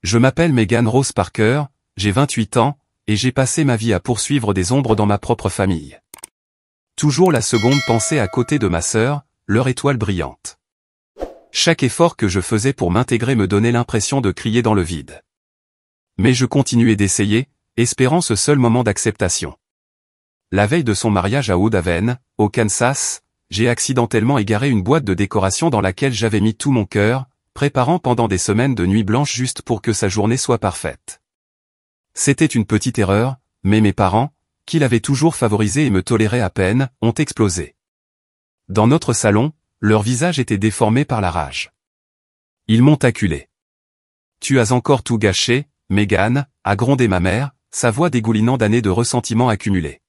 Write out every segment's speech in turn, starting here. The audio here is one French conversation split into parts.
Je m'appelle Megan Rose Parker, j'ai 28 ans, et j'ai passé ma vie à poursuivre des ombres dans ma propre famille. Toujours la seconde pensée à côté de ma sœur, leur étoile brillante. Chaque effort que je faisais pour m'intégrer me donnait l'impression de crier dans le vide. Mais je continuais d'essayer, espérant ce seul moment d'acceptation. La veille de son mariage à Wood Haven, au Kansas, j'ai accidentellement égaré une boîte de décoration dans laquelle j'avais mis tout mon cœur, préparant pendant des semaines de nuits blanches juste pour que sa journée soit parfaite. C'était une petite erreur, mais mes parents, qui l'avaient toujours favorisé et me toléraient à peine, ont explosé. Dans notre salon, leur visage était déformé par la rage. Ils m'ont acculé. « Tu as encore tout gâché, Megan », a grondé ma mère, sa voix dégoulinant d'années de ressentiment accumulé.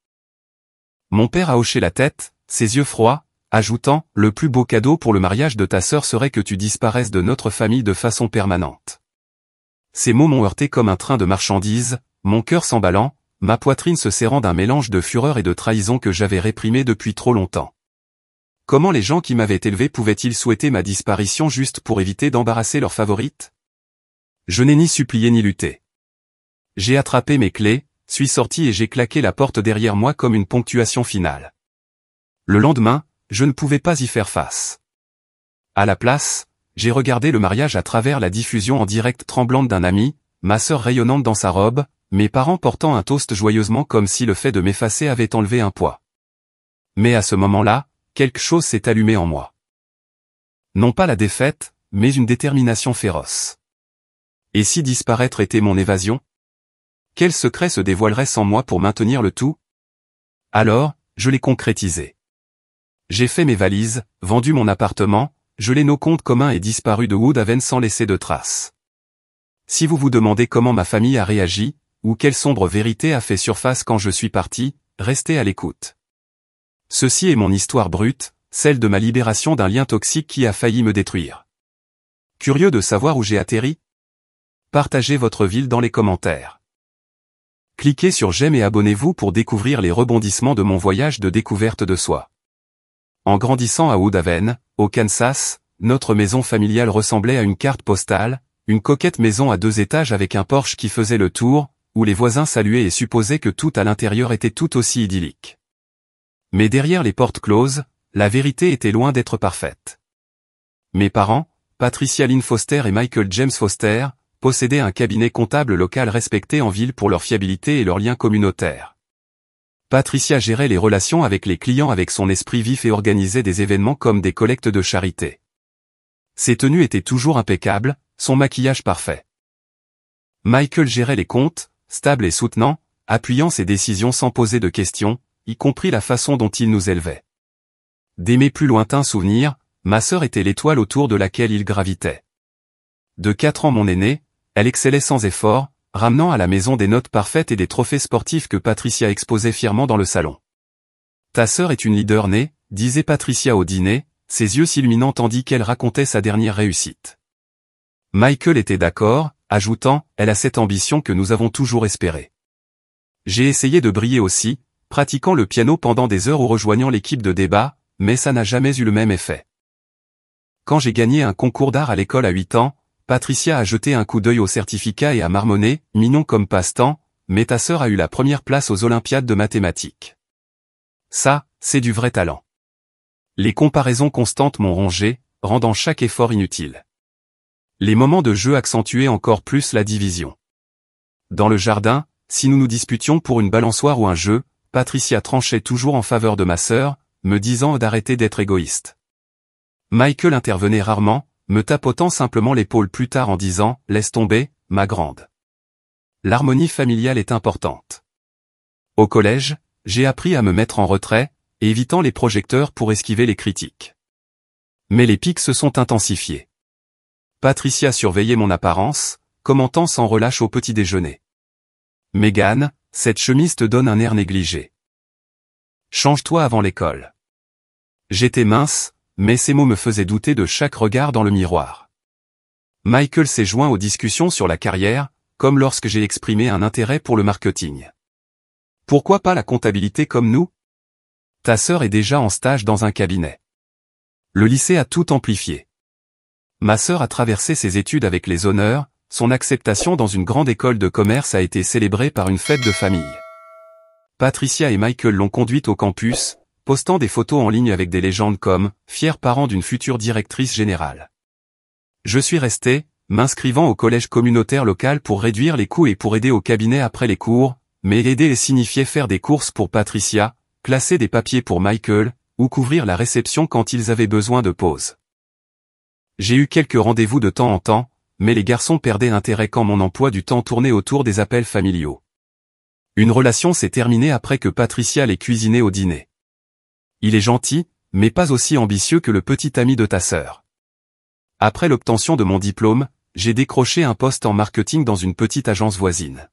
Mon père a hoché la tête, ses yeux froids, ajoutant « Le plus beau cadeau pour le mariage de ta sœur serait que tu disparaisses de notre famille de façon permanente. » Ces mots m'ont heurté comme un train de marchandises, mon cœur s'emballant, ma poitrine se serrant d'un mélange de fureur et de trahison que j'avais réprimé depuis trop longtemps. Comment les gens qui m'avaient élevé pouvaient-ils souhaiter ma disparition juste pour éviter d'embarrasser leur favorite? Je n'ai ni supplié ni lutté. J'ai attrapé mes clés, suis sorti et j'ai claqué la porte derrière moi comme une ponctuation finale. Le lendemain, je ne pouvais pas y faire face. À la place, j'ai regardé le mariage à travers la diffusion en direct tremblante d'un ami, ma sœur rayonnante dans sa robe, mes parents portant un toast joyeusement comme si le fait de m'effacer avait enlevé un poids. Mais à ce moment-là, quelque chose s'est allumé en moi. Non pas la défaite, mais une détermination féroce. Et si disparaître était mon évasion? Quel secret se dévoilerait sans moi pour maintenir le tout? Alors, je l'ai concrétisé. J'ai fait mes valises, vendu mon appartement, gelé nos comptes communs et disparu de Wood Haven sans laisser de traces. Si vous vous demandez comment ma famille a réagi, ou quelle sombre vérité a fait surface quand je suis parti, restez à l'écoute. Ceci est mon histoire brute, celle de ma libération d'un lien toxique qui a failli me détruire. Curieux de savoir où j'ai atterri? Partagez votre ville dans les commentaires. Cliquez sur j'aime et abonnez-vous pour découvrir les rebondissements de mon voyage de découverte de soi. En grandissant à Wood Haven, au Kansas, notre maison familiale ressemblait à une carte postale, une coquette maison à 2 étages avec un porche qui faisait le tour, où les voisins saluaient et supposaient que tout à l'intérieur était tout aussi idyllique. Mais derrière les portes closes, la vérité était loin d'être parfaite. Mes parents, Patricia Lynn Foster et Michael James Foster, possédaient un cabinet comptable local respecté en ville pour leur fiabilité et leurs liens communautaires. Patricia gérait les relations avec les clients avec son esprit vif et organisait des événements comme des collectes de charité. Ses tenues étaient toujours impeccables, son maquillage parfait. Michael gérait les comptes, stable et soutenant, appuyant ses décisions sans poser de questions, y compris la façon dont il nous élevait. Dès mes plus lointains souvenirs, ma sœur était l'étoile autour de laquelle il gravitait. De 4 ans mon aînée, elle excellait sans effort, ramenant à la maison des notes parfaites et des trophées sportifs que Patricia exposait fièrement dans le salon. « Ta sœur est une leader née », disait Patricia au dîner, ses yeux s'illuminant tandis qu'elle racontait sa dernière réussite. Michael était d'accord, ajoutant « Elle a cette ambition que nous avons toujours espérée. » J'ai essayé de briller aussi, pratiquant le piano pendant des heures ou rejoignant l'équipe de débat, mais ça n'a jamais eu le même effet. Quand j'ai gagné un concours d'art à l'école à 8 ans, Patricia a jeté un coup d'œil au certificat et a marmonné, mignon comme passe-temps, mais ta sœur a eu la première place aux Olympiades de mathématiques. Ça, c'est du vrai talent. Les comparaisons constantes m'ont rongé, rendant chaque effort inutile. Les moments de jeu accentuaient encore plus la division. Dans le jardin, si nous nous disputions pour une balançoire ou un jeu, Patricia tranchait toujours en faveur de ma sœur, me disant d'arrêter d'être égoïste. Michael intervenait rarement, me tapotant simplement l'épaule plus tard en disant « Laisse tomber, ma grande. » L'harmonie familiale est importante. Au collège, j'ai appris à me mettre en retrait, évitant les projecteurs pour esquiver les critiques. Mais les pics se sont intensifiés. Patricia surveillait mon apparence, commentant sans relâche au petit déjeuner. « Megan, cette chemise te donne un air négligé. Change-toi avant l'école. » J'étais mince, mais ces mots me faisaient douter de chaque regard dans le miroir. Michael s'est joint aux discussions sur la carrière, comme lorsque j'ai exprimé un intérêt pour le marketing. Pourquoi pas la comptabilité comme nous? Ta sœur est déjà en stage dans un cabinet. Le lycée a tout amplifié. Ma sœur a traversé ses études avec les honneurs, son acceptation dans une grande école de commerce a été célébrée par une fête de famille. Patricia et Michael l'ont conduite au campus, postant des photos en ligne avec des légendes comme « fiers parents d'une future directrice générale ». Je suis resté, m'inscrivant au collège communautaire local pour réduire les coûts et pour aider au cabinet après les cours, mais aider signifiait faire des courses pour Patricia, placer des papiers pour Michael, ou couvrir la réception quand ils avaient besoin de pause. J'ai eu quelques rendez-vous de temps en temps, mais les garçons perdaient intérêt quand mon emploi du temps tournait autour des appels familiaux. Une relation s'est terminée après que Patricia l'ait cuisiné au dîner. Il est gentil, mais pas aussi ambitieux que le petit ami de ta sœur. Après l'obtention de mon diplôme, j'ai décroché un poste en marketing dans une petite agence voisine.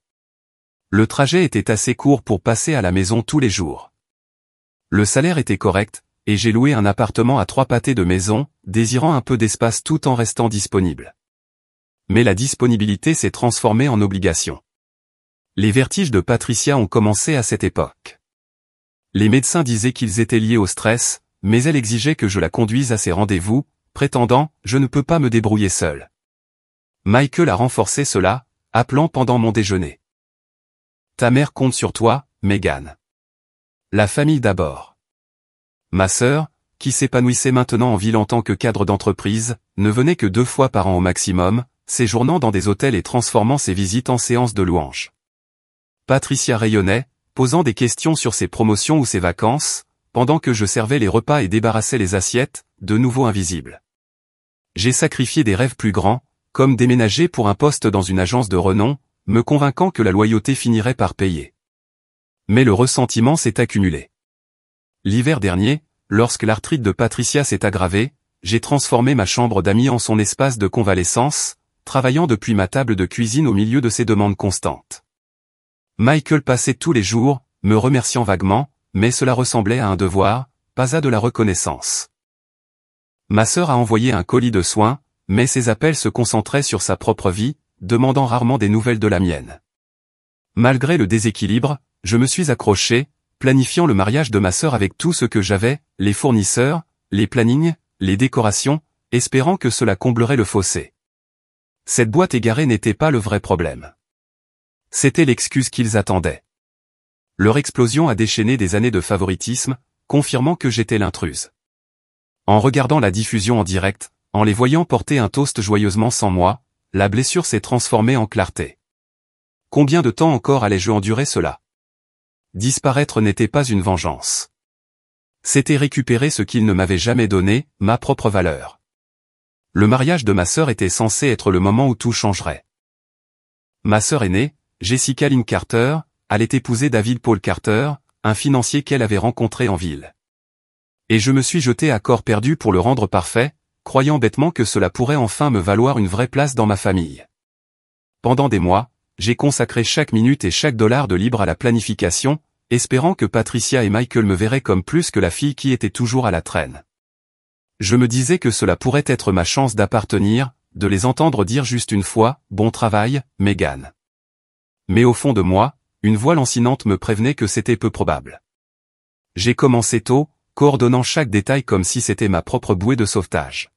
Le trajet était assez court pour passer à la maison tous les jours. Le salaire était correct, et j'ai loué un appartement à 3 pâtés de maison, désirant un peu d'espace tout en restant disponible. Mais la disponibilité s'est transformée en obligation. Les vertiges de Patricia ont commencé à cette époque. Les médecins disaient qu'ils étaient liés au stress, mais elle exigeait que je la conduise à ses rendez-vous, prétendant « je ne peux pas me débrouiller seul ». Michael a renforcé cela, appelant pendant mon déjeuner. « Ta mère compte sur toi, Megan. La famille d'abord. » Ma sœur, qui s'épanouissait maintenant en ville en tant que cadre d'entreprise, ne venait que 2 fois par an au maximum, séjournant dans des hôtels et transformant ses visites en séances de louanges. Patricia rayonnait, posant des questions sur ses promotions ou ses vacances, pendant que je servais les repas et débarrassais les assiettes, de nouveau invisibles. J'ai sacrifié des rêves plus grands, comme déménager pour un poste dans une agence de renom, me convainquant que la loyauté finirait par payer. Mais le ressentiment s'est accumulé. L'hiver dernier, lorsque l'arthrite de Patricia s'est aggravée, j'ai transformé ma chambre d'amis en son espace de convalescence, travaillant depuis ma table de cuisine au milieu de ses demandes constantes. Michael passait tous les jours, me remerciant vaguement, mais cela ressemblait à un devoir, pas à de la reconnaissance. Ma sœur a envoyé un colis de soins, mais ses appels se concentraient sur sa propre vie, demandant rarement des nouvelles de la mienne. Malgré le déséquilibre, je me suis accroché, planifiant le mariage de ma sœur avec tout ce que j'avais, les fournisseurs, les plannings, les décorations, espérant que cela comblerait le fossé. Cette boîte égarée n'était pas le vrai problème. C'était l'excuse qu'ils attendaient. Leur explosion a déchaîné des années de favoritisme, confirmant que j'étais l'intruse. En regardant la diffusion en direct, en les voyant porter un toast joyeusement sans moi, la blessure s'est transformée en clarté. Combien de temps encore allais-je endurer cela? Disparaître n'était pas une vengeance. C'était récupérer ce qu'ils ne m'avaient jamais donné, ma propre valeur. Le mariage de ma sœur était censé être le moment où tout changerait. Ma sœur aînée, Jessica Lynn Carter, allait épouser David Paul Carter, un financier qu'elle avait rencontré en ville. Et je me suis jeté à corps perdu pour le rendre parfait, croyant bêtement que cela pourrait enfin me valoir une vraie place dans ma famille. Pendant des mois, j'ai consacré chaque minute et chaque dollar de libre à la planification, espérant que Patricia et Michael me verraient comme plus que la fille qui était toujours à la traîne. Je me disais que cela pourrait être ma chance d'appartenir, de les entendre dire juste une fois « Bon travail, Megan ». Mais au fond de moi, une voix lancinante me prévenait que c'était peu probable. J'ai commencé tôt, coordonnant chaque détail comme si c'était ma propre bouée de sauvetage.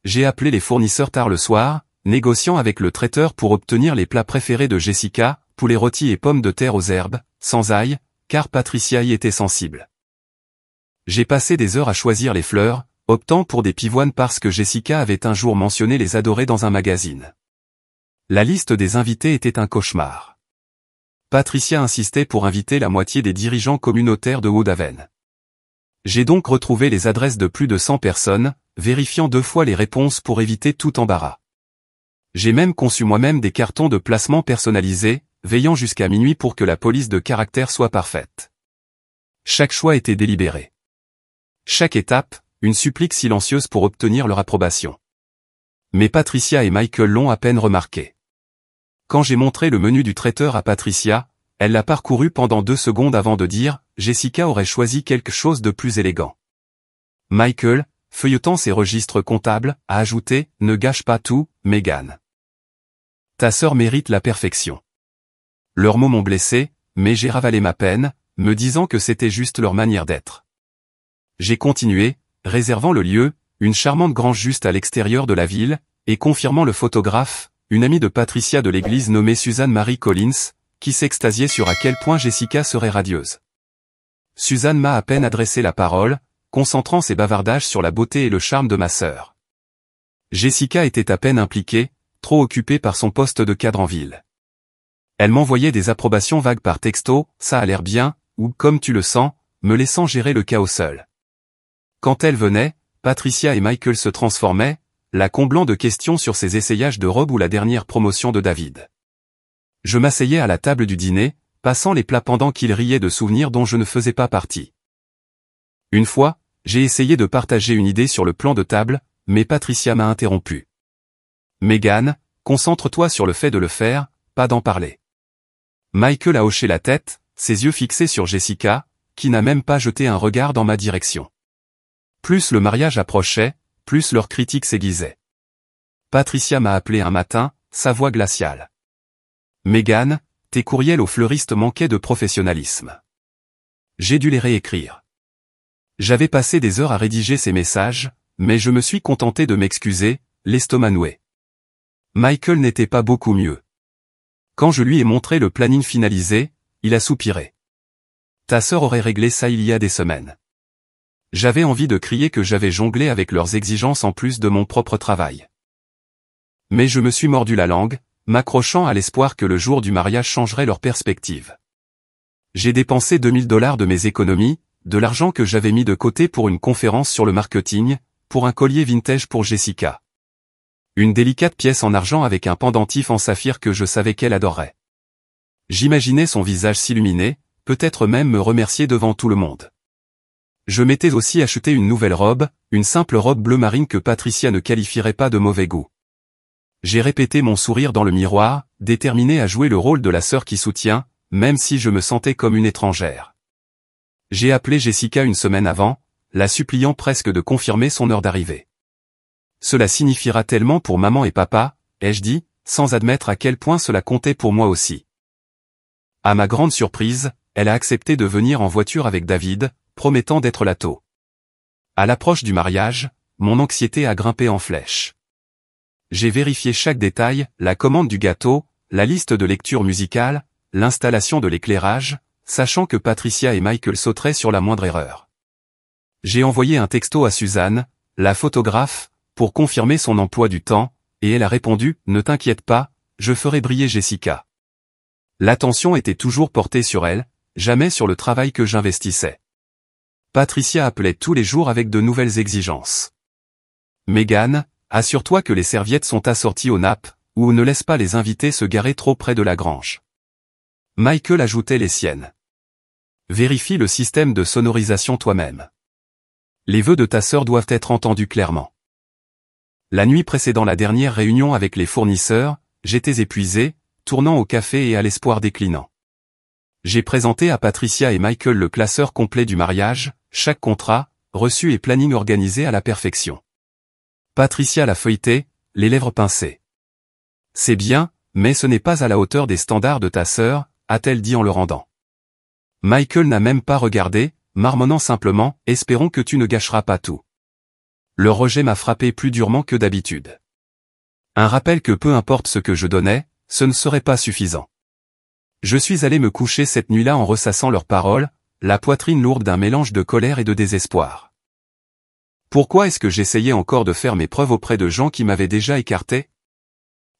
J'ai appelé les fournisseurs tard le soir, négociant avec le traiteur pour obtenir les plats préférés de Jessica, poulet rôti et pommes de terre aux herbes, sans ail, car Patricia y était sensible. J'ai passé des heures à choisir les fleurs, optant pour des pivoines parce que Jessica avait un jour mentionné les adorer dans un magazine. La liste des invités était un cauchemar. Patricia insistait pour inviter la moitié des dirigeants communautaires de Haut-d'Aven. J'ai donc retrouvé les adresses de plus de 100 personnes, vérifiant 2 fois les réponses pour éviter tout embarras. J'ai même conçu moi-même des cartons de placement personnalisés, veillant jusqu'à minuit pour que la police de caractère soit parfaite. Chaque choix était délibéré. Chaque étape, une supplique silencieuse pour obtenir leur approbation. Mais Patricia et Michael l'ont à peine remarqué. Quand j'ai montré le menu du traiteur à Patricia, elle l'a parcouru pendant 2 secondes avant de dire « Jessica aurait choisi quelque chose de plus élégant ». Michael, feuilletant ses registres comptables, a ajouté « Ne gâche pas tout, Megan. Ta sœur mérite la perfection ». Leurs mots m'ont blessé, mais j'ai ravalé ma peine, me disant que c'était juste leur manière d'être. J'ai continué, réservant le lieu, une charmante grange juste à l'extérieur de la ville, et confirmant le photographe, une amie de Patricia de l'église nommée Suzanne Marie Collins, qui s'extasiait sur à quel point Jessica serait radieuse. Suzanne m'a à peine adressé la parole, concentrant ses bavardages sur la beauté et le charme de ma sœur. Jessica était à peine impliquée, trop occupée par son poste de cadre en ville. Elle m'envoyait des approbations vagues par texto, ça a l'air bien, ou comme tu le sens, me laissant gérer le chaos seul. Quand elle venait, Patricia et Michael se transformaient, la comblant de questions sur ses essayages de robe ou la dernière promotion de David. Je m'asseyais à la table du dîner, passant les plats pendant qu'ils riaient de souvenirs dont je ne faisais pas partie. Une fois, j'ai essayé de partager une idée sur le plan de table, mais Patricia m'a interrompu. Megan, concentre-toi sur le fait de le faire, pas d'en parler. Michael a hoché la tête, ses yeux fixés sur Jessica, qui n'a même pas jeté un regard dans ma direction. Plus le mariage approchait, plus leurs critiques s'aiguisaient. Patricia m'a appelé un matin, sa voix glaciale. Megan, tes courriels aux fleuristes manquaient de professionnalisme. J'ai dû les réécrire. J'avais passé des heures à rédiger ces messages, mais je me suis contenté de m'excuser, l'estomac noué. Michael n'était pas beaucoup mieux. Quand je lui ai montré le planning finalisé, il a soupiré. Ta sœur aurait réglé ça il y a des semaines. J'avais envie de crier que j'avais jonglé avec leurs exigences en plus de mon propre travail. Mais je me suis mordu la langue, m'accrochant à l'espoir que le jour du mariage changerait leur perspective. J'ai dépensé $2000 de mes économies, de l'argent que j'avais mis de côté pour une conférence sur le marketing, pour un collier vintage pour Jessica. Une délicate pièce en argent avec un pendentif en saphir que je savais qu'elle adorerait. J'imaginais son visage s'illuminer, peut-être même me remercier devant tout le monde. Je m'étais aussi acheté une nouvelle robe, une simple robe bleu marine que Patricia ne qualifierait pas de mauvais goût. J'ai répété mon sourire dans le miroir, déterminé à jouer le rôle de la sœur qui soutient, même si je me sentais comme une étrangère. J'ai appelé Jessica une semaine avant, la suppliant presque de confirmer son heure d'arrivée. Cela signifiera tellement pour maman et papa, ai-je dit, sans admettre à quel point cela comptait pour moi aussi. À ma grande surprise, elle a accepté de venir en voiture avec David, promettant d'être là tôt. À l'approche du mariage, mon anxiété a grimpé en flèche. J'ai vérifié chaque détail, la commande du gâteau, la liste de lecture musicale, l'installation de l'éclairage, sachant que Patricia et Michael sauteraient sur la moindre erreur. J'ai envoyé un texto à Suzanne, la photographe, pour confirmer son emploi du temps, et elle a répondu « Ne t'inquiète pas, je ferai briller Jessica ». L'attention était toujours portée sur elle, jamais sur le travail que j'investissais. Patricia appelait tous les jours avec de nouvelles exigences. Megan, assure-toi que les serviettes sont assorties aux nappes, ou ne laisse pas les invités se garer trop près de la grange. Michael ajoutait les siennes. Vérifie le système de sonorisation toi-même. Les vœux de ta sœur doivent être entendus clairement. La nuit précédant la dernière réunion avec les fournisseurs, j'étais épuisé, tournant au café et à l'espoir déclinant. J'ai présenté à Patricia et Michael le classeur complet du mariage, chaque contrat, reçu et planning organisé à la perfection. Patricia l'a feuilleté, les lèvres pincées. C'est bien, mais ce n'est pas à la hauteur des standards de ta sœur, a-t-elle dit en le rendant. Michael n'a même pas regardé, marmonnant simplement, espérons que tu ne gâcheras pas tout. Le rejet m'a frappé plus durement que d'habitude. Un rappel que peu importe ce que je donnais, ce ne serait pas suffisant. Je suis allé me coucher cette nuit-là en ressassant leurs paroles, la poitrine lourde d'un mélange de colère et de désespoir. Pourquoi est-ce que j'essayais encore de faire mes preuves auprès de gens qui m'avaient déjà écarté?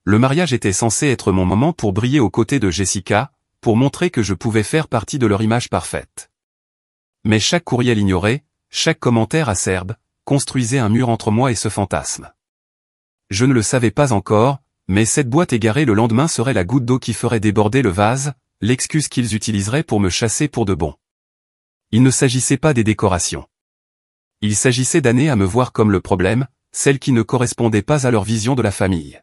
Le mariage était censé être mon moment pour briller aux côtés de Jessica, pour montrer que je pouvais faire partie de leur image parfaite. Mais chaque courriel ignoré, chaque commentaire acerbe, construisait un mur entre moi et ce fantasme. Je ne le savais pas encore, mais cette boîte égarée le lendemain serait la goutte d'eau qui ferait déborder le vase, l'excuse qu'ils utiliseraient pour me chasser pour de bon. Il ne s'agissait pas des décorations. Il s'agissait d'années à me voir comme le problème, celle qui ne correspondait pas à leur vision de la famille.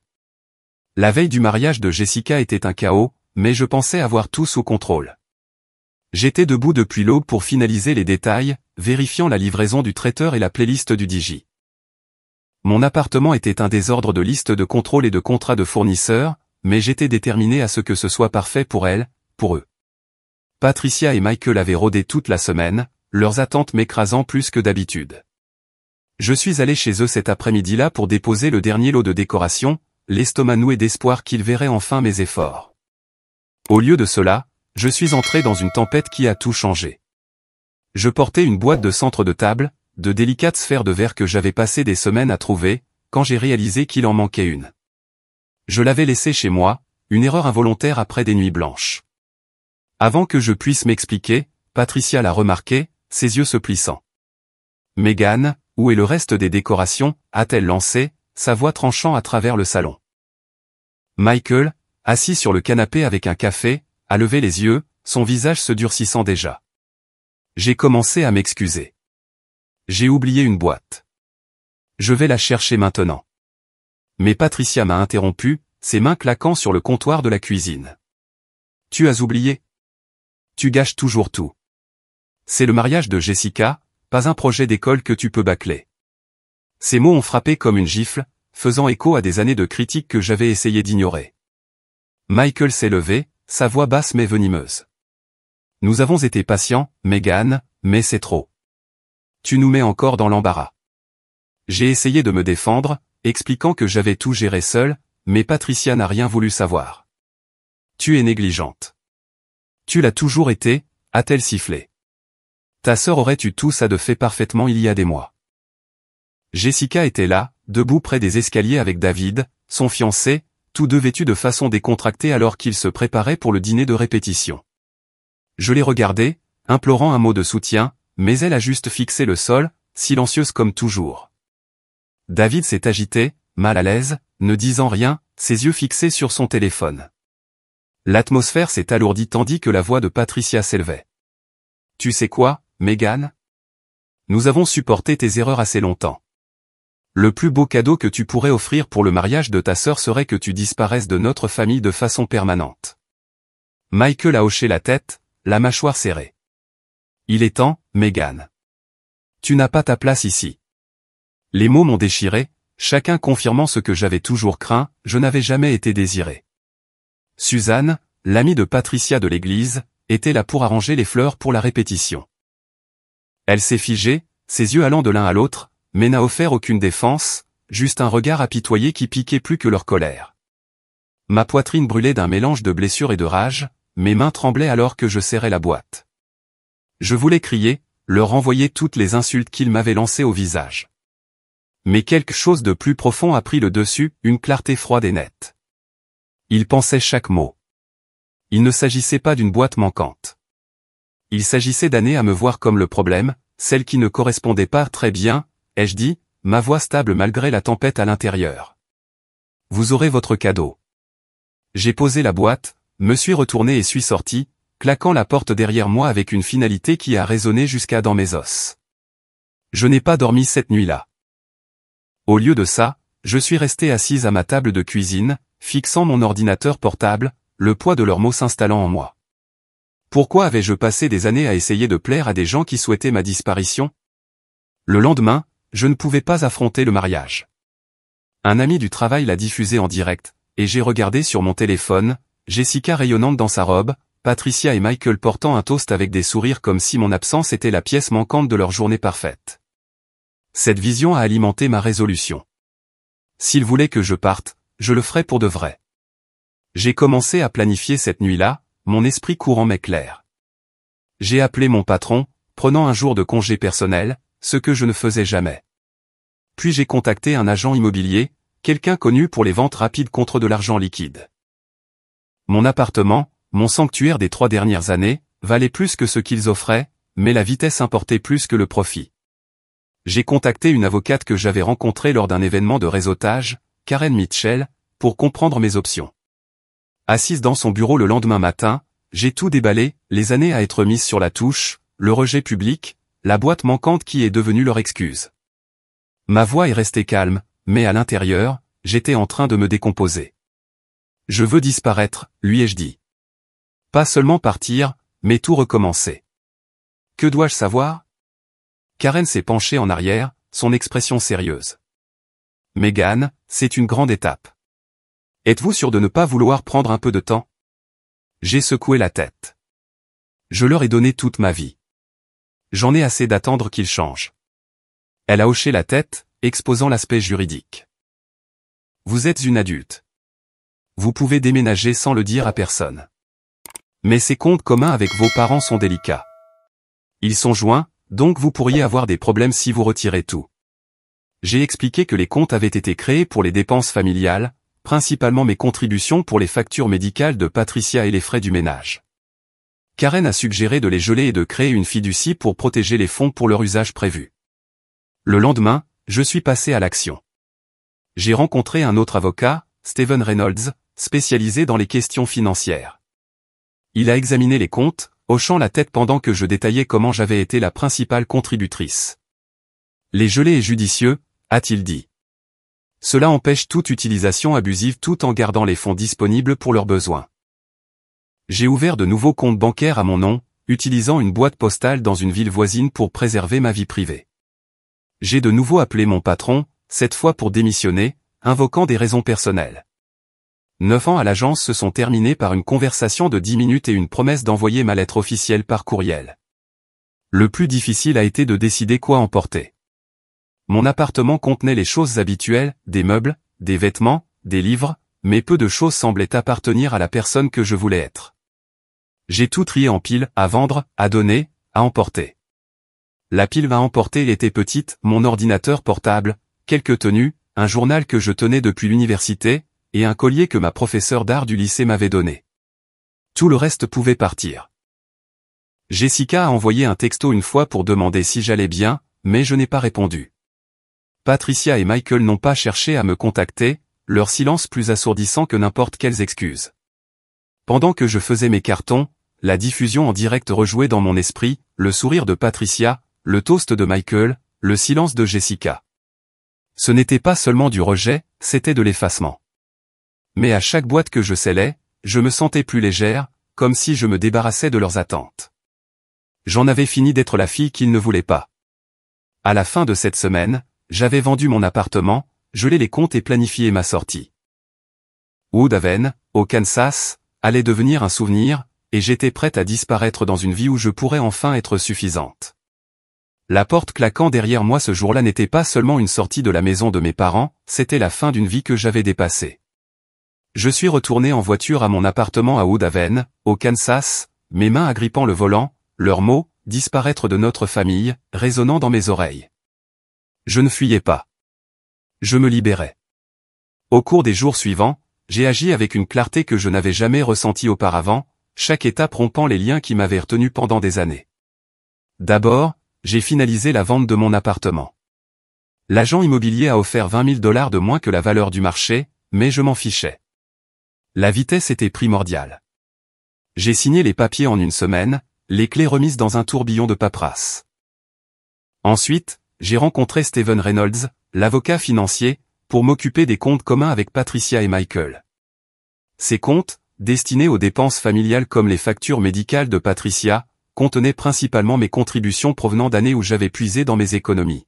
La veille du mariage de Jessica était un chaos, mais je pensais avoir tout sous contrôle. J'étais debout depuis l'aube pour finaliser les détails, vérifiant la livraison du traiteur et la playlist du DJ. Mon appartement était un désordre de listes de contrôle et de contrats de fournisseurs, mais j'étais déterminé à ce que ce soit parfait pour elle, pour eux. Patricia et Michael avaient rôdé toute la semaine, leurs attentes m'écrasant plus que d'habitude. Je suis allé chez eux cet après-midi-là pour déposer le dernier lot de décoration, l'estomac noué d'espoir qu'il verrait enfin mes efforts. Au lieu de cela, je suis entré dans une tempête qui a tout changé. Je portais une boîte de centre de table, de délicates sphères de verre que j'avais passé des semaines à trouver, quand j'ai réalisé qu'il en manquait une. Je l'avais laissée chez moi, une erreur involontaire après des nuits blanches. Avant que je puisse m'expliquer, Patricia l'a remarqué, ses yeux se plissant. « Megan, où est le reste des décorations ?» a-t-elle lancé, sa voix tranchant à travers le salon. Michael, assis sur le canapé avec un café, a levé les yeux, son visage se durcissant déjà. J'ai commencé à m'excuser. J'ai oublié une boîte. Je vais la chercher maintenant. Mais Patricia m'a interrompu, ses mains claquant sur le comptoir de la cuisine. Tu as oublié? Tu gâches toujours tout. C'est le mariage de Jessica, pas un projet d'école que tu peux bâcler. Ces mots ont frappé comme une gifle, faisant écho à des années de critiques que j'avais essayé d'ignorer. Michael s'est levé, sa voix basse mais venimeuse. Nous avons été patients, Megan, mais c'est trop. Tu nous mets encore dans l'embarras. J'ai essayé de me défendre, expliquant que j'avais tout géré seul, mais Patricia n'a rien voulu savoir. Tu es négligente. Tu l'as toujours été, a-t-elle sifflé. Ta sœur aurait eu tout ça de fait parfaitement il y a des mois. Jessica était là, debout près des escaliers avec David, son fiancé, tous deux vêtus de façon décontractée alors qu'ils se préparaient pour le dîner de répétition. Je l'ai regardée, implorant un mot de soutien, mais elle a juste fixé le sol, silencieuse comme toujours. David s'est agité, mal à l'aise, ne disant rien, ses yeux fixés sur son téléphone. L'atmosphère s'est alourdie tandis que la voix de Patricia s'élevait. Tu sais quoi, Megan? Nous avons supporté tes erreurs assez longtemps. Le plus beau cadeau que tu pourrais offrir pour le mariage de ta sœur serait que tu disparaisses de notre famille de façon permanente. Michael a hoché la tête, la mâchoire serrée. Il est temps, Megan. Tu n'as pas ta place ici. Les mots m'ont déchiré, chacun confirmant ce que j'avais toujours craint, je n'avais jamais été désiré. Suzanne, l'amie de Patricia de l'église, était là pour arranger les fleurs pour la répétition. Elle s'est figée, ses yeux allant de l'un à l'autre, mais n'a offert aucune défense, juste un regard apitoyé qui piquait plus que leur colère. Ma poitrine brûlait d'un mélange de blessure et de rage, mes mains tremblaient alors que je serrais la boîte. Je voulais crier, leur renvoyer toutes les insultes qu'ils m'avaient lancées au visage. Mais quelque chose de plus profond a pris le dessus, une clarté froide et nette. Ils pensaient chaque mot. Il ne s'agissait pas d'une boîte manquante. Il s'agissait d'années à me voir comme le problème, celle qui ne correspondait pas très bien, ai-je dit, ma voix stable malgré la tempête à l'intérieur. Vous aurez votre cadeau. J'ai posé la boîte, me suis retourné et suis sorti, claquant la porte derrière moi avec une finalité qui a résonné jusqu'à dans mes os. Je n'ai pas dormi cette nuit-là. Au lieu de ça, je suis resté assise à ma table de cuisine, fixant mon ordinateur portable, le poids de leurs mots s'installant en moi. Pourquoi avais-je passé des années à essayer de plaire à des gens qui souhaitaient ma disparition? Le lendemain, je ne pouvais pas affronter le mariage. Un ami du travail l'a diffusé en direct, et j'ai regardé sur mon téléphone, Jessica rayonnante dans sa robe, Patricia et Michael portant un toast avec des sourires comme si mon absence était la pièce manquante de leur journée parfaite. Cette vision a alimenté ma résolution. S'ils voulaient que je parte, je le ferais pour de vrai. J'ai commencé à planifier cette nuit-là, mon esprit courant mais clair. J'ai appelé mon patron, prenant un jour de congé personnel, ce que je ne faisais jamais. Puis j'ai contacté un agent immobilier, quelqu'un connu pour les ventes rapides contre de l'argent liquide. Mon appartement, mon sanctuaire des 3 dernières années, valait plus que ce qu'ils offraient, mais la vitesse importait plus que le profit. J'ai contacté une avocate que j'avais rencontrée lors d'un événement de réseautage, Karen Mitchell, pour comprendre mes options. Assise dans son bureau le lendemain matin, j'ai tout déballé, les années à être mises sur la touche, le rejet public, la boîte manquante qui est devenue leur excuse. Ma voix est restée calme, mais à l'intérieur, j'étais en train de me décomposer. Je veux disparaître, lui ai-je dit. Pas seulement partir, mais tout recommencer. Que dois-je savoir? Karen s'est penchée en arrière, son expression sérieuse. Megan, c'est une grande étape. Êtes-vous sûr de ne pas vouloir prendre un peu de temps? J'ai secoué la tête. Je leur ai donné toute ma vie. J'en ai assez d'attendre qu'ils changent. Elle a hoché la tête, exposant l'aspect juridique. Vous êtes une adulte. Vous pouvez déménager sans le dire à personne. Mais ces comptes communs avec vos parents sont délicats. Ils sont joints, donc vous pourriez avoir des problèmes si vous retirez tout. J'ai expliqué que les comptes avaient été créés pour les dépenses familiales, principalement mes contributions pour les factures médicales de Patricia et les frais du ménage. Karen a suggéré de les geler et de créer une fiducie pour protéger les fonds pour leur usage prévu. Le lendemain, je suis passé à l'action. J'ai rencontré un autre avocat, Stephen Reynolds, spécialisé dans les questions financières. Il a examiné les comptes, hochant la tête pendant que je détaillais comment j'avais été la principale contributrice. Les geler est judicieux, a-t-il dit. Cela empêche toute utilisation abusive tout en gardant les fonds disponibles pour leurs besoins. J'ai ouvert de nouveaux comptes bancaires à mon nom, utilisant une boîte postale dans une ville voisine pour préserver ma vie privée. J'ai de nouveau appelé mon patron, cette fois pour démissionner, invoquant des raisons personnelles. 9 ans à l'agence se sont terminés par une conversation de 10 minutes et une promesse d'envoyer ma lettre officielle par courriel. Le plus difficile a été de décider quoi emporter. Mon appartement contenait les choses habituelles, des meubles, des vêtements, des livres, mais peu de choses semblaient appartenir à la personne que je voulais être. J'ai tout trié en piles, à vendre, à donner, à emporter. La pile à emporter était petite, mon ordinateur portable, quelques tenues, un journal que je tenais depuis l'université, et un collier que ma professeure d'art du lycée m'avait donné. Tout le reste pouvait partir. Jessica a envoyé un texto une fois pour demander si j'allais bien, mais je n'ai pas répondu. Patricia et Michael n'ont pas cherché à me contacter, leur silence plus assourdissant que n'importe quelles excuses. Pendant que je faisais mes cartons, la diffusion en direct rejouait dans mon esprit, le sourire de Patricia, le toast de Michael, le silence de Jessica. Ce n'était pas seulement du rejet, c'était de l'effacement. Mais à chaque boîte que je scellais, je me sentais plus légère, comme si je me débarrassais de leurs attentes. J'en avais fini d'être la fille qu'ils ne voulaient pas. À la fin de cette semaine, j'avais vendu mon appartement, gelé les comptes et planifié ma sortie. Woodhaven, au Kansas, allait devenir un souvenir, et j'étais prête à disparaître dans une vie où je pourrais enfin être suffisante. La porte claquant derrière moi ce jour-là n'était pas seulement une sortie de la maison de mes parents, c'était la fin d'une vie que j'avais dépassée. Je suis retourné en voiture à mon appartement à Woodhaven, au Kansas, mes mains agrippant le volant, leurs mots, disparaître de notre famille, résonnant dans mes oreilles. Je ne fuyais pas. Je me libérais. Au cours des jours suivants, j'ai agi avec une clarté que je n'avais jamais ressentie auparavant, chaque étape rompant les liens qui m'avaient retenu pendant des années. D'abord, j'ai finalisé la vente de mon appartement. L'agent immobilier a offert 20 000 $ de moins que la valeur du marché, mais je m'en fichais. La vitesse était primordiale. J'ai signé les papiers en une semaine, les clés remises dans un tourbillon de paperasse. Ensuite, j'ai rencontré Stephen Reynolds, l'avocat financier, pour m'occuper des comptes communs avec Patricia et Michael. Ces comptes, destinés aux dépenses familiales comme les factures médicales de Patricia, contenaient principalement mes contributions provenant d'années où j'avais puisé dans mes économies.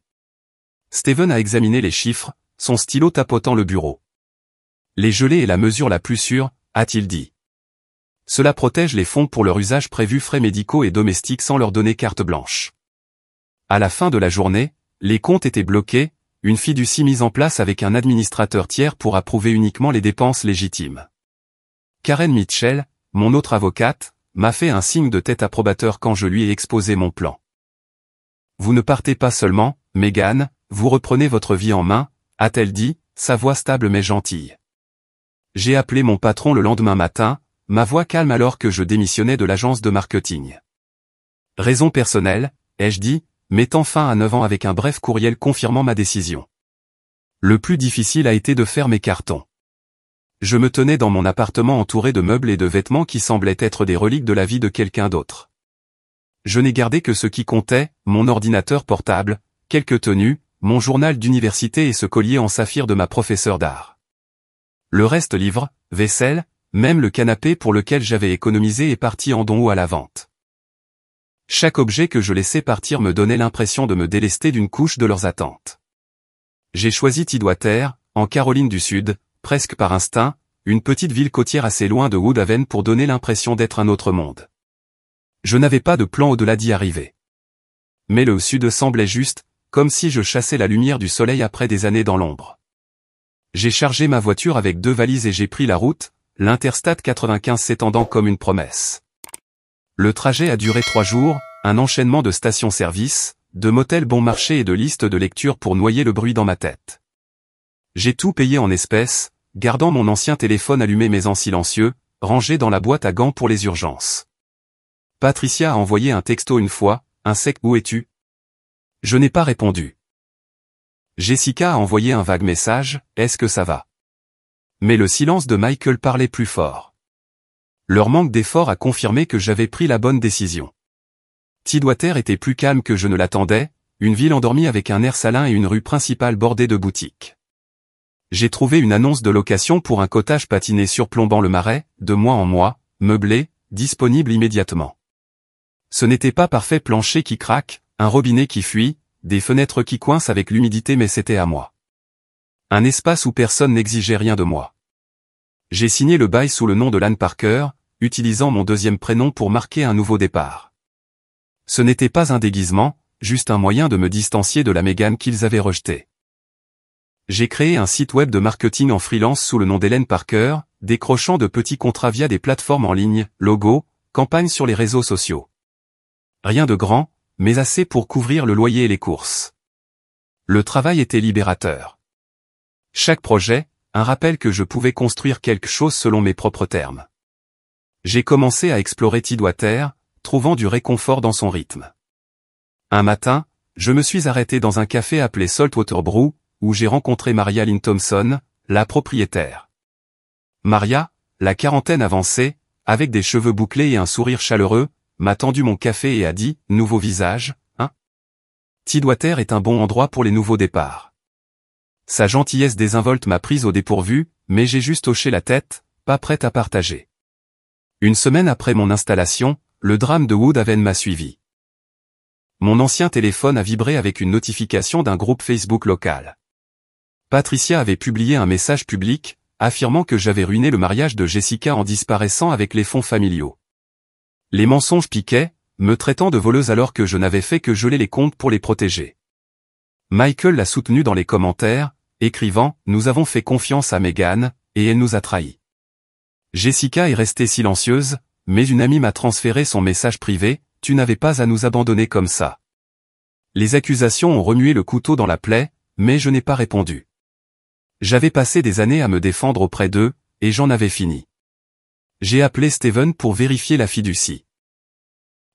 Stephen a examiné les chiffres, son stylo tapotant le bureau. Les geler est la mesure la plus sûre, a-t-il dit. Cela protège les fonds pour leur usage prévu frais médicaux et domestiques sans leur donner carte blanche. À la fin de la journée, les comptes étaient bloqués, une fiducie mise en place avec un administrateur tiers pour approuver uniquement les dépenses légitimes. Karen Mitchell, mon autre avocate, m'a fait un signe de tête approbateur quand je lui ai exposé mon plan. Vous ne partez pas seulement, Megan, vous reprenez votre vie en main, a-t-elle dit, sa voix stable mais gentille. J'ai appelé mon patron le lendemain matin, ma voix calme alors que je démissionnais de l'agence de marketing. Raison personnelle, ai-je dit, mettant fin à 9 ans avec un bref courriel confirmant ma décision. Le plus difficile a été de faire mes cartons. Je me tenais dans mon appartement entouré de meubles et de vêtements qui semblaient être des reliques de la vie de quelqu'un d'autre. Je n'ai gardé que ce qui comptait, mon ordinateur portable, quelques tenues, mon journal d'université et ce collier en saphir de ma professeure d'art. Le reste livres, vaisselle, même le canapé pour lequel j'avais économisé est parti en don ou à la vente. Chaque objet que je laissais partir me donnait l'impression de me délester d'une couche de leurs attentes. J'ai choisi Tidwater, en Caroline du Sud, presque par instinct, une petite ville côtière assez loin de Woodhaven pour donner l'impression d'être un autre monde. Je n'avais pas de plan au-delà d'y arriver. Mais le Sud semblait juste, comme si je chassais la lumière du soleil après des années dans l'ombre. J'ai chargé ma voiture avec 2 valises et j'ai pris la route, l'Interstate 95 s'étendant comme une promesse. Le trajet a duré 3 jours, un enchaînement de stations-service, de motels bon marché et de listes de lecture pour noyer le bruit dans ma tête. J'ai tout payé en espèces, gardant mon ancien téléphone allumé mais en silencieux, rangé dans la boîte à gants pour les urgences. Patricia a envoyé un texto une fois, un sec « Où es-tu » Je n'ai pas répondu. Jessica a envoyé un vague message « Est-ce que ça va ?» Mais le silence de Michael parlait plus fort. Leur manque d'effort a confirmé que j'avais pris la bonne décision. Tidwater était plus calme que je ne l'attendais, une ville endormie avec un air salin et une rue principale bordée de boutiques. J'ai trouvé une annonce de location pour un cottage patiné surplombant le marais, de mois en mois, meublé, disponible immédiatement. Ce n'était pas parfait plancher qui craque, un robinet qui fuit, des fenêtres qui coincent avec l'humidité mais c'était à moi. Un espace où personne n'exigeait rien de moi. J'ai signé le bail sous le nom de Lan Parker, utilisant mon deuxième prénom pour marquer un nouveau départ. Ce n'était pas un déguisement, juste un moyen de me distancier de la Mégane qu'ils avaient rejetée. J'ai créé un site web de marketing en freelance sous le nom d'Hélène Parker, décrochant de petits contrats via des plateformes en ligne, logos, campagnes sur les réseaux sociaux. Rien de grand, mais assez pour couvrir le loyer et les courses. Le travail était libérateur. Chaque projet, un rappel que je pouvais construire quelque chose selon mes propres termes. J'ai commencé à explorer Tidwater, trouvant du réconfort dans son rythme. Un matin, je me suis arrêté dans un café appelé Saltwater Brew, où j'ai rencontré Maria Lynn Thompson, la propriétaire. Maria, la quarantaine avancée, avec des cheveux bouclés et un sourire chaleureux, m'a tendu mon café et a dit « Nouveau visage, hein ?» Tidwater est un bon endroit pour les nouveaux départs. Sa gentillesse désinvolte m'a prise au dépourvu, mais j'ai juste hoché la tête, pas prête à partager. Une semaine après mon installation, le drame de Woodhaven m'a suivi. Mon ancien téléphone a vibré avec une notification d'un groupe Facebook local. Patricia avait publié un message public, affirmant que j'avais ruiné le mariage de Jessica en disparaissant avec les fonds familiaux. Les mensonges piquaient, me traitant de voleuse alors que je n'avais fait que geler les comptes pour les protéger. Michael l'a soutenu dans les commentaires, écrivant « Nous avons fait confiance à Mégane, et elle nous a trahis ». Jessica est restée silencieuse, mais une amie m'a transféré son message privé « Tu n'avais pas à nous abandonner comme ça ». Les accusations ont remué le couteau dans la plaie, mais je n'ai pas répondu. J'avais passé des années à me défendre auprès d'eux, et j'en avais fini. J'ai appelé Steven pour vérifier la fiducie.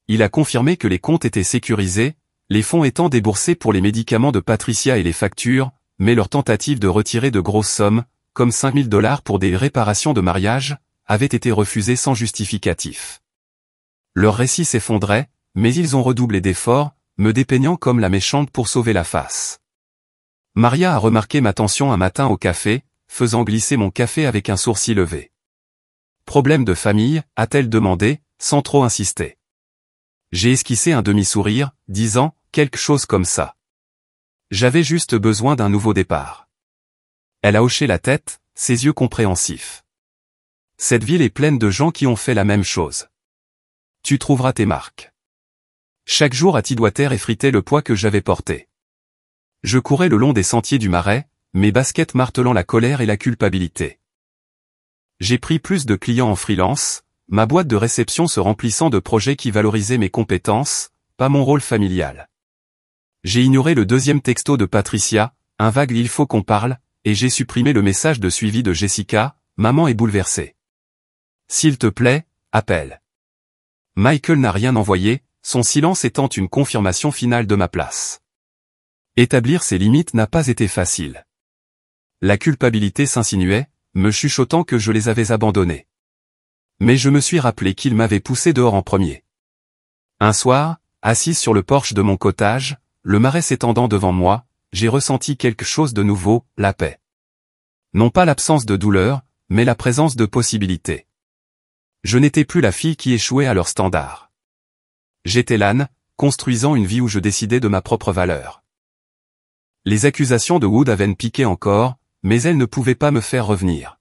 Il a confirmé que les comptes étaient sécurisés, les fonds étant déboursés pour les médicaments de Patricia et les factures, mais leur tentative de retirer de grosses sommes, comme $5 000 pour des réparations de mariage, avait été refusée sans justificatif. Leur récit s'effondrait, mais ils ont redoublé d'efforts, me dépeignant comme la méchante pour sauver la face. Maria a remarqué ma tension un matin au café, faisant glisser mon café avec un sourcil levé. Problème de famille, a-t-elle demandé, sans trop insister. J'ai esquissé un demi-sourire, disant, quelque chose comme ça. J'avais juste besoin d'un nouveau départ. Elle a hoché la tête, ses yeux compréhensifs. Cette ville est pleine de gens qui ont fait la même chose. Tu trouveras tes marques. Chaque jour à Tidwater effritait le poids que j'avais porté. Je courais le long des sentiers du Marais, mes baskets martelant la colère et la culpabilité. J'ai pris plus de clients en freelance, ma boîte de réception se remplissant de projets qui valorisaient mes compétences, pas mon rôle familial. J'ai ignoré le deuxième texto de Patricia, un vague « Il faut qu'on parle », et j'ai supprimé le message de suivi de Jessica, « Maman est bouleversée. S'il te plaît, appelle. » Michael n'a rien envoyé, son silence étant une confirmation finale de ma place. Établir ses limites n'a pas été facile. La culpabilité s'insinuait, me chuchotant que je les avais abandonnés. Mais je me suis rappelé qu'il m'avait poussé dehors en premier. Un soir, assise sur le porche de mon cottage, le marais s'étendant devant moi, j'ai ressenti quelque chose de nouveau, la paix. Non pas l'absence de douleur, mais la présence de possibilités. Je n'étais plus la fille qui échouait à leur standard. J'étais l'âne, construisant une vie où je décidais de ma propre valeur. Les accusations de Woodhaven piquaient encore, mais elles ne pouvaient pas me faire revenir.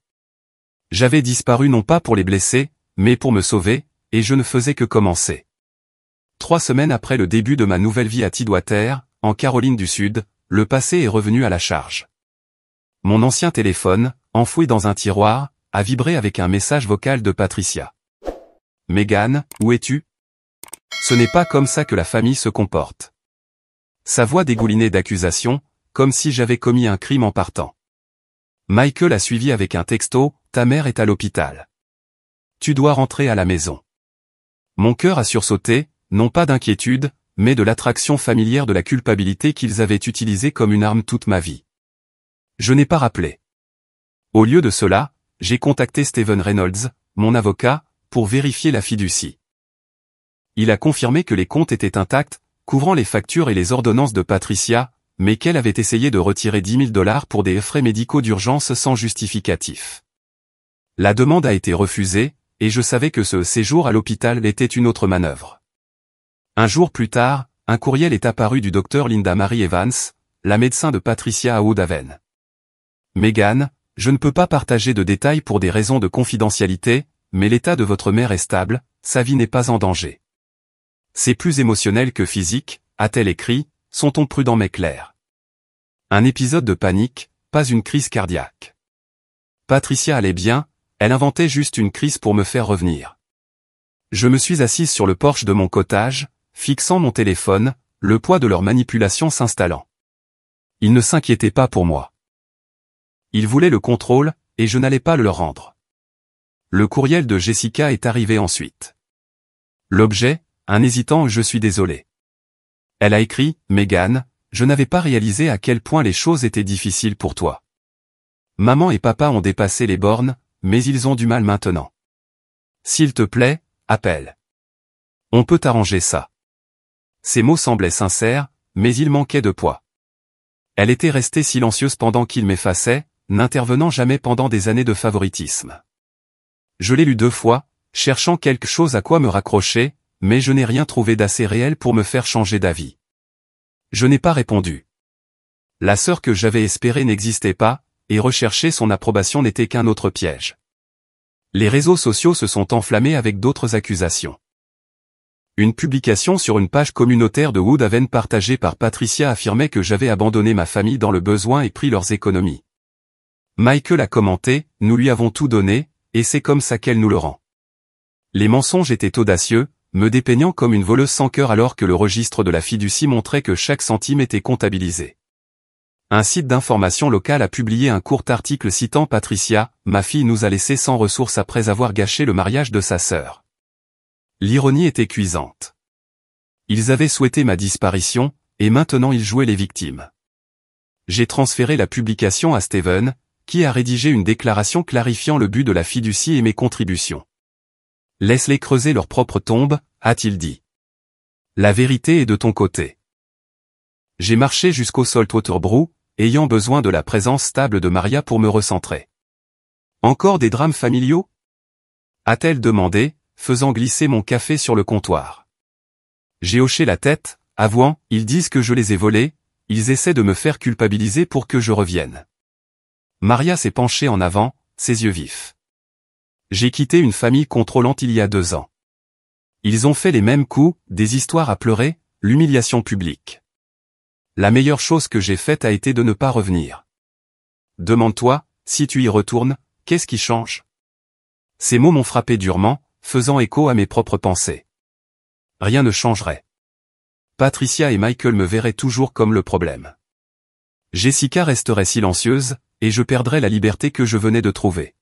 J'avais disparu non pas pour les blesser, mais pour me sauver, et je ne faisais que commencer. 3 semaines après le début de ma nouvelle vie à Tidwater, en Caroline du Sud, le passé est revenu à la charge. Mon ancien téléphone, enfoui dans un tiroir, a vibré avec un message vocal de Patricia. « Megan, où es-tu? Ce n'est pas comme ça que la famille se comporte. » Sa voix dégoulinait d'accusations, comme si j'avais commis un crime en partant. Michael a suivi avec un texto, « Ta mère est à l'hôpital. Tu dois rentrer à la maison. » Mon cœur a sursauté, non pas d'inquiétude, mais de l'attraction familière de la culpabilité qu'ils avaient utilisée comme une arme toute ma vie. Je n'ai pas rappelé. Au lieu de cela, j'ai contacté Steven Reynolds, mon avocat, pour vérifier la fiducie. Il a confirmé que les comptes étaient intacts, couvrant les factures et les ordonnances de Patricia, mais qu'elle avait essayé de retirer 10 000 $ pour des frais médicaux d'urgence sans justificatif. La demande a été refusée, et je savais que ce séjour à l'hôpital était une autre manœuvre. Un jour plus tard, un courriel est apparu du docteur Linda Marie Evans, la médecin de Patricia à Woodhaven. « Megan, je ne peux pas partager de détails pour des raisons de confidentialité, mais l'état de votre mère est stable, sa vie n'est pas en danger. C'est plus émotionnel que physique, a-t-elle écrit, son ton prudent mais clair. Un épisode de panique, pas une crise cardiaque. Patricia allait bien, elle inventait juste une crise pour me faire revenir. Je me suis assise sur le porche de mon cottage, fixant mon téléphone, le poids de leur manipulation s'installant. Ils ne s'inquiétaient pas pour moi. Ils voulaient le contrôle, et je n'allais pas le leur rendre. Le courriel de Jessica est arrivé ensuite. L'objet, un hésitant « Je suis désolé ». Elle a écrit « Megan, je n'avais pas réalisé à quel point les choses étaient difficiles pour toi. Maman et papa ont dépassé les bornes, mais ils ont du mal maintenant. S'il te plaît, appelle. On peut arranger ça. » Ces mots semblaient sincères, mais ils manquaient de poids. Elle était restée silencieuse pendant qu'il m'effaçait, n'intervenant jamais pendant des années de favoritisme. Je l'ai lu 2 fois, cherchant quelque chose à quoi me raccrocher, mais je n'ai rien trouvé d'assez réel pour me faire changer d'avis. Je n'ai pas répondu. La sœur que j'avais espérée n'existait pas, et rechercher son approbation n'était qu'un autre piège. Les réseaux sociaux se sont enflammés avec d'autres accusations. Une publication sur une page communautaire de Woodhaven partagée par Patricia affirmait que j'avais abandonné ma famille dans le besoin et pris leurs économies. Michael a commenté, « Nous lui avons tout donné, et c'est comme ça qu'elle nous le rend. » Les mensonges étaient audacieux, me dépeignant comme une voleuse sans cœur alors que le registre de la fiducie montrait que chaque centime était comptabilisé. Un site d'information local a publié un court article citant Patricia, « Ma fille nous a laissés sans ressources après avoir gâché le mariage de sa sœur. » L'ironie était cuisante. Ils avaient souhaité ma disparition, et maintenant ils jouaient les victimes. J'ai transféré la publication à Steven, qui a rédigé une déclaration clarifiant le but de la fiducie et mes contributions. « Laisse-les creuser leur propre tombe, a-t-il dit. La vérité est de ton côté. » J'ai marché jusqu'au Saltwater Brew, ayant besoin de la présence stable de Maria pour me recentrer. « Encore des drames familiaux ?» a-t-elle demandé, faisant glisser mon café sur le comptoir. J'ai hoché la tête, avouant, « Ils disent que je les ai volés, ils essaient de me faire culpabiliser pour que je revienne. » Maria s'est penchée en avant, ses yeux vifs. J'ai quitté une famille contrôlante il y a 2 ans. Ils ont fait les mêmes coups, des histoires à pleurer, l'humiliation publique. La meilleure chose que j'ai faite a été de ne pas revenir. Demande-toi, si tu y retournes, qu'est-ce qui change? Ces mots m'ont frappé durement, faisant écho à mes propres pensées. Rien ne changerait. Patricia et Michael me verraient toujours comme le problème. Jessica resterait silencieuse, et je perdrais la liberté que je venais de trouver.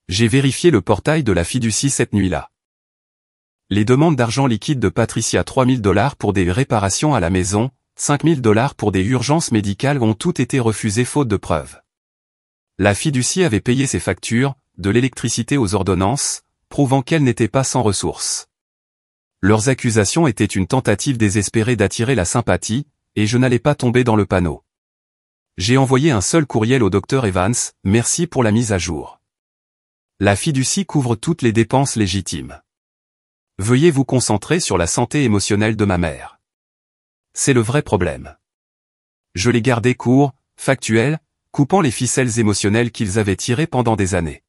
J'ai vérifié le portail de la fiducie cette nuit-là. Les demandes d'argent liquide de Patricia, 3 000 $ pour des réparations à la maison, 5 000 $ pour des urgences médicales ont toutes été refusées faute de preuves. La fiducie avait payé ses factures, de l'électricité aux ordonnances, prouvant qu'elle n'était pas sans ressources. Leurs accusations étaient une tentative désespérée d'attirer la sympathie, et je n'allais pas tomber dans le panneau. J'ai envoyé un seul courriel au docteur Evans, « Merci pour la mise à jour. La fiducie couvre toutes les dépenses légitimes. Veuillez vous concentrer sur la santé émotionnelle de ma mère. C'est le vrai problème. » Je l'ai gardé court, factuel, coupant les ficelles émotionnelles qu'ils avaient tirées pendant des années.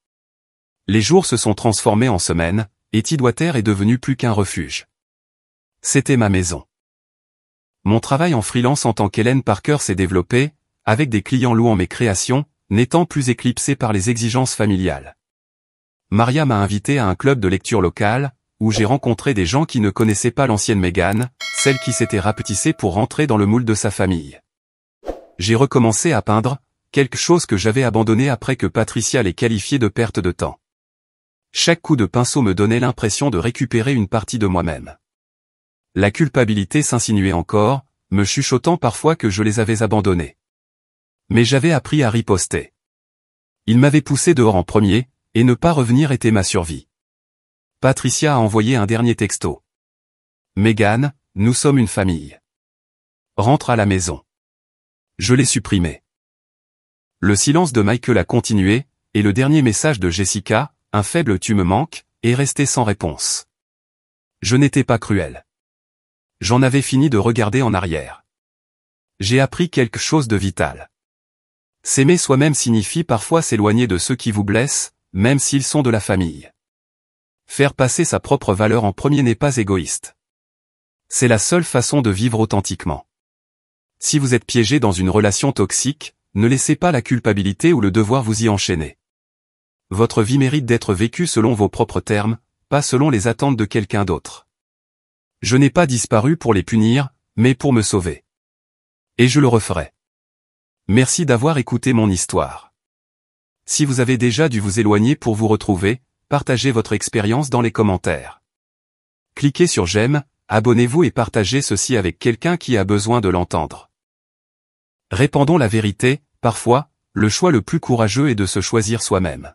Les jours se sont transformés en semaines, et Tidwater est devenu plus qu'un refuge. C'était ma maison. Mon travail en freelance en tant qu'Hélène Parker s'est développé, avec des clients louant mes créations, n'étant plus éclipsé par les exigences familiales. Maria m'a invité à un club de lecture local, où j'ai rencontré des gens qui ne connaissaient pas l'ancienne Meghan, celle qui s'était rapetissée pour rentrer dans le moule de sa famille. J'ai recommencé à peindre, quelque chose que j'avais abandonné après que Patricia l'ait qualifié de perte de temps. Chaque coup de pinceau me donnait l'impression de récupérer une partie de moi-même. La culpabilité s'insinuait encore, me chuchotant parfois que je les avais abandonnés. Mais j'avais appris à riposter. Ils m'avaient poussé dehors en premier, et ne pas revenir était ma survie. Patricia a envoyé un dernier texto. Meghan, nous sommes une famille. Rentre à la maison. Je l'ai supprimé. Le silence de Michael a continué, et le dernier message de Jessica, un faible tu me manques, est resté sans réponse. Je n'étais pas cruel. J'en avais fini de regarder en arrière. J'ai appris quelque chose de vital. S'aimer soi-même signifie parfois s'éloigner de ceux qui vous blessent, même s'ils sont de la famille. Faire passer sa propre valeur en premier n'est pas égoïste. C'est la seule façon de vivre authentiquement. Si vous êtes piégé dans une relation toxique, ne laissez pas la culpabilité ou le devoir vous y enchaîner. Votre vie mérite d'être vécue selon vos propres termes, pas selon les attentes de quelqu'un d'autre. Je n'ai pas disparu pour les punir, mais pour me sauver. Et je le referai. Merci d'avoir écouté mon histoire. Si vous avez déjà dû vous éloigner pour vous retrouver, partagez votre expérience dans les commentaires. Cliquez sur j'aime, abonnez-vous et partagez ceci avec quelqu'un qui a besoin de l'entendre. Répandons la vérité, parfois, le choix le plus courageux est de se choisir soi-même.